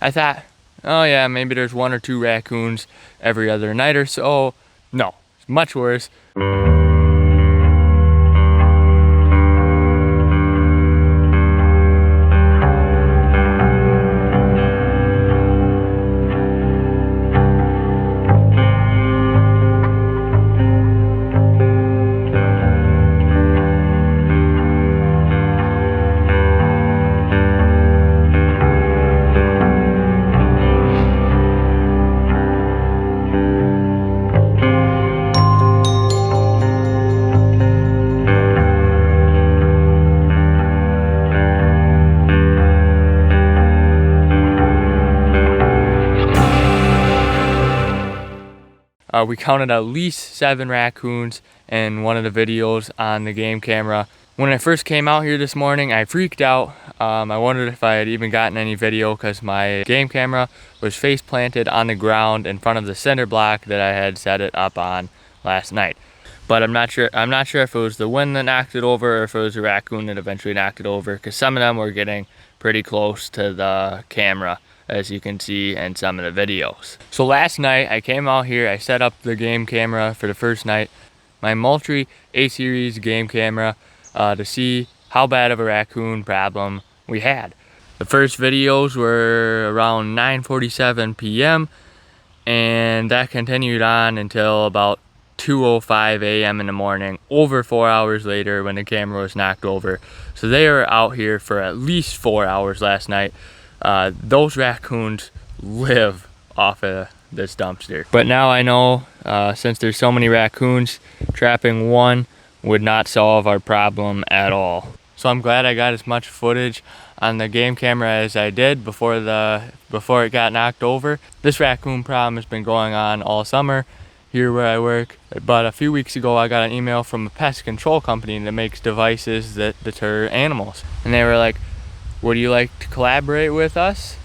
I thought, oh yeah, maybe there's 1 or 2 raccoons every other night or so. No, it's much worse. We counted at least 7 raccoons in one of the videos on the game camera. When I first came out here this morning, I freaked out. I wondered if I had even gotten any video because my game camera was face planted on the ground in front of the cinder block that I had set it up on last night. But I'm not sure if it was the wind that knocked it over or if it was a raccoon that eventually knocked it over, because some of them were getting pretty close to the camera, as you can see in some of the videos. So last night I came out here, I set up the game camera for the first night, my Moultrie A-Series game camera, to see how bad of a raccoon problem we had. The first videos were around 9:47 p.m. and that continued on until about 2:05 a.m. in the morning, over 4 hours later when the camera was knocked over. So they were out here for at least 4 hours last night. Those raccoons live off of this dumpster. But now I know, since there's so many raccoons, trapping one would not solve our problem at all. So I'm glad I got as much footage on the game camera as I did before it got knocked over. This raccoon problem has been going on all summer here where I work. But a few weeks ago I got an email from a pest control company that makes devices that deter animals. And they were like, would you like to collaborate with us?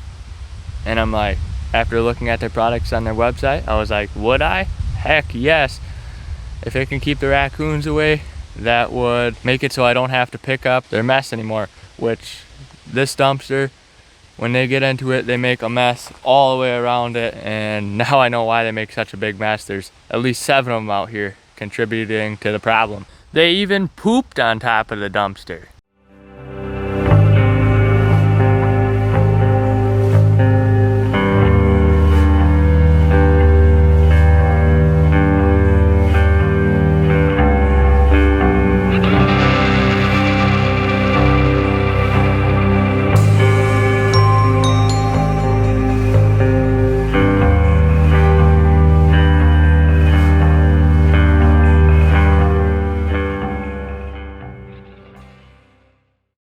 And I'm like, after looking at their products on their website, I was like, would I? Heck yes. If it can keep the raccoons away, that would make it so I don't have to pick up their mess anymore. Which, this dumpster, when they get into it, they make a mess all the way around it. And now I know why they make such a big mess. There's at least 7 of them out here contributing to the problem. They even pooped on top of the dumpster.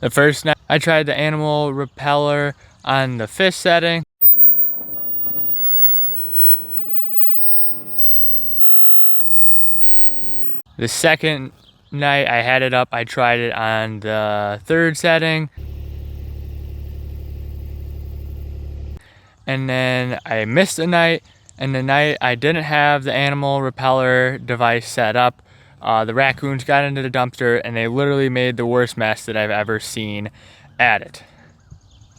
The first night I tried the animal repeller on the fish setting. The second night I had it up, I tried it on the 3rd setting. And then I missed a night, and the night I didn't have the animal repeller device set up, the raccoons got into the dumpster and they literally made the worst mess that I've ever seen at it.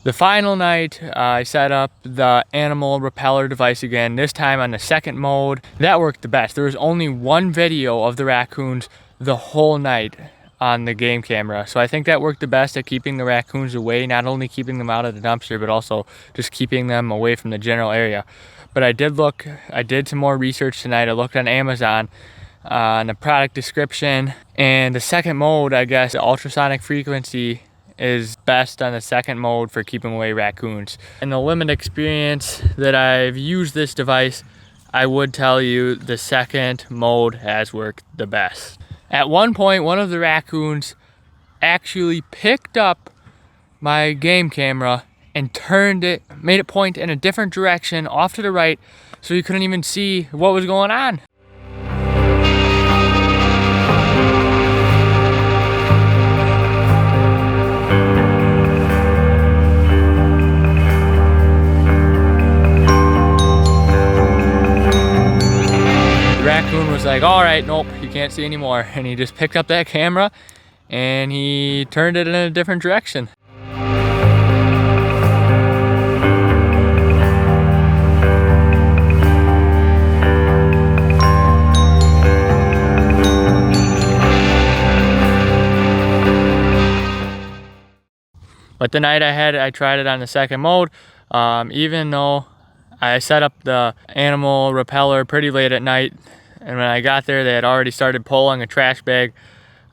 The final night, I set up the animal repeller device again, this time on the 2nd mode. That worked the best. There was only 1 video of the raccoons the whole night on the game camera. So I think that worked the best at keeping the raccoons away, not only keeping them out of the dumpster, but also just keeping them away from the general area. But I did some more research tonight. I looked on Amazon, on the product description, and the 2nd mode, I guess, the ultrasonic frequency is best on the 2nd mode for keeping away raccoons. In the limited experience that I've used this device, I would tell you the 2nd mode has worked the best. At one point, one of the raccoons actually picked up my game camera and turned it, made it point in a different direction off to the right, so you couldn't even see what was going on. Raccoon was like, all right, nope, you can't see anymore. And he just picked up that camera and he turned it in a different direction. But the night I tried it on the second mode. Even though I set up the animal repeller pretty late at night, and when I got there, they had already started pulling a trash bag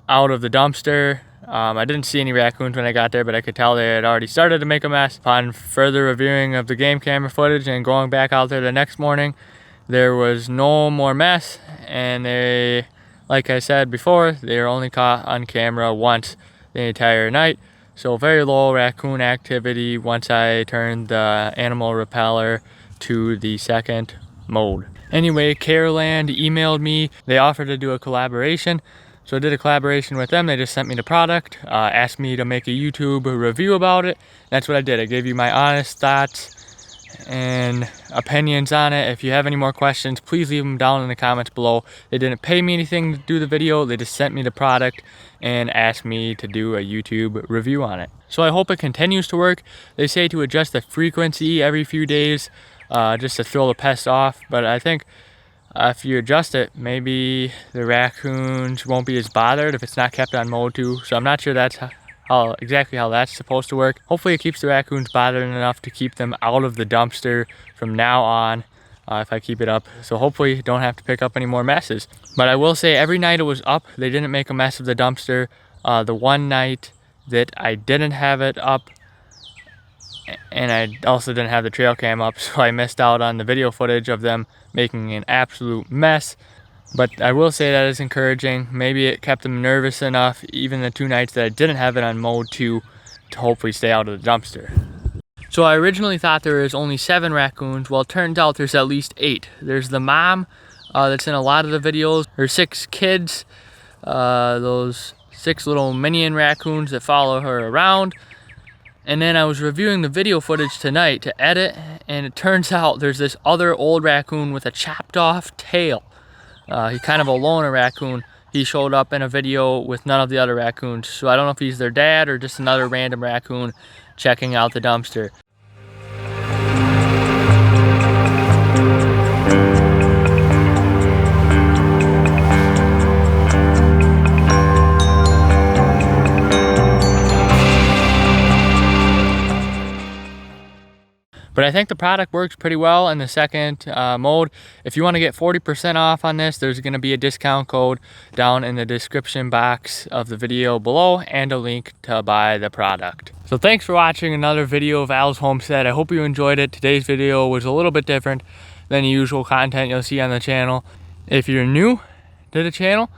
out of the dumpster. I didn't see any raccoons when I got there, but I could tell they had already started to make a mess. Upon further reviewing of the game camera footage and going back out there the next morning, there was no more mess, and they, like I said before, they were only caught on camera once the entire night. So very low raccoon activity once I turned the animal repeller to the second mode. Anyway, Careland emailed me. They offered to do a collaboration. So I did a collaboration with them. They just sent me the product, asked me to make a YouTube review about it. That's what I did. I gave you my honest thoughts and opinions on it. If you have any more questions, please leave them down in the comments below. They didn't pay me anything to do the video. They just sent me the product and asked me to do a YouTube review on it. So I hope it continues to work. They say to adjust the frequency every few days just to throw the pest off, but I think if you adjust it, maybe the raccoons won't be as bothered if it's not kept on mode 2. So I'm not sure that's exactly how that's supposed to work. Hopefully it keeps the raccoons bothered enough to keep them out of the dumpster from now on if I keep it up. So hopefully don't have to pick up any more messes. But I will say every night it was up, they didn't make a mess of the dumpster. The one night that I didn't have it up, and I also didn't have the trail cam up, so I missed out on the video footage of them making an absolute mess. But I will say that is encouraging. Maybe it kept them nervous enough, even the 2 nights that I didn't have it on mode 2, to hopefully stay out of the dumpster. So I originally thought there was only 7 raccoons. Well, it turns out there's at least 8. There's the mom that's in a lot of the videos. Her 6 kids, those 6 little minion raccoons that follow her around. And then I was reviewing the video footage tonight to edit, and it turns out there's this other old raccoon with a chopped off tail. He's kind of a loner raccoon. He showed up in a video with none of the other raccoons. So I don't know if he's their dad or just another random raccoon checking out the dumpster. But I think the product works pretty well in the second mode. If you want to get 40% off on this, there's going to be a discount code down in the description box of the video below and a link to buy the product. So thanks for watching another video of Al's Homestead. I hope you enjoyed it. Today's video was a little bit different than the usual content you'll see on the channel. If you're new to the channel,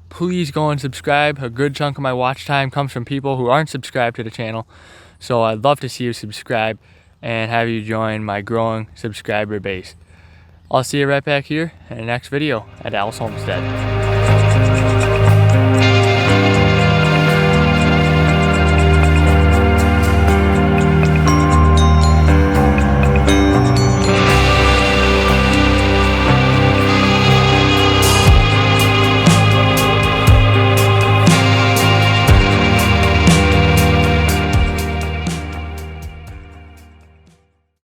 please go and subscribe. A good chunk of my watch time comes from people who aren't subscribed to the channel. So I'd love to see you subscribe and have you join my growing subscriber base. I'll see you right back here in the next video at Al's Homestead.